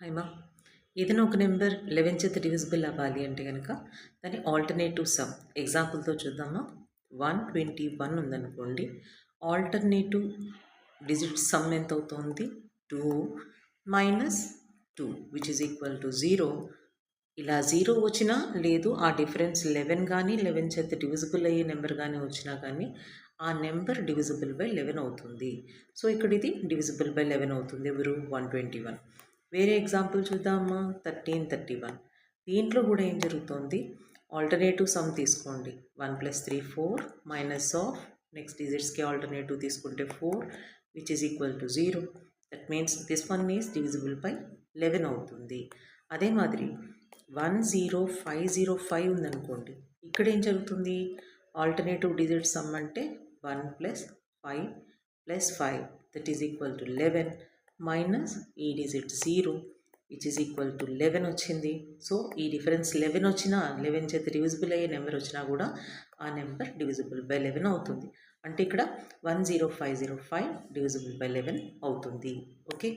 Hi మా ఏదైనా ఒక నెంబర్ 11 చేత డివిజిబుల్ అవ్వాలి అంటే కనుక దాని ఆల్టర్నేటివ్ సమ్ ఎగ్జాంపుల్తో చూద్దామా. 121 ఉందనుకోండి. ఆల్టర్నేటివ్ డిజిట్ సమ్ ఎంత అవుతుంది? 2 minus 2 which is equal to 0. ఇలా 0 వచ్చినా లేదు, ఆ డిఫరెన్స్ 11 కానీ 11 చేత డివిజిబుల్ అయ్యే నెంబర్ కానీ వచ్చినా కానీ ఆ నెంబర్ డివిజిబుల్ బై 11 అవుతుంది. సో ఇక్కడ ఇది డివిజిబుల్ బై 11 అవుతుంది. ఎవరు? 121. వేరే ఎగ్జాంపుల్ చూద్దామా. 1331. దీంట్లో కూడా ఏం జరుగుతుంది? ఆల్టర్నేటివ్ సమ్ తీసుకోండి. 1 + 3 4 మైనస్ ఆఫ్ నెక్స్ట్ డిజిట్స్కి ఆల్టర్నేటివ్ తీసుకుంటే 4 which is equal to 0. That means this one is divisible by 11 అవుతుంది. అదే మాదిరి 10505 ఉందనుకోండి. ఇక్కడ ఏం జరుగుతుంది? ఆల్టర్నేటివ్ డిజిట్ సమ్ అంటే 1 + 5 + 5 that is equal to 11 minus ఈ digit 0 which is equal to 11 వచ్చింది. సో ఈ డిఫరెన్స్ 11 వచ్చినా, 11 చేత డివిజిబుల్ అయ్యే నెంబర్ వచ్చినా కూడా ఆ నెంబర్ డివిజిబుల్ బై 11 అవుతుంది. అంటే ఇక్కడ 10505 డివిజిబుల్ బై 11 అవుతుంది. ఓకే.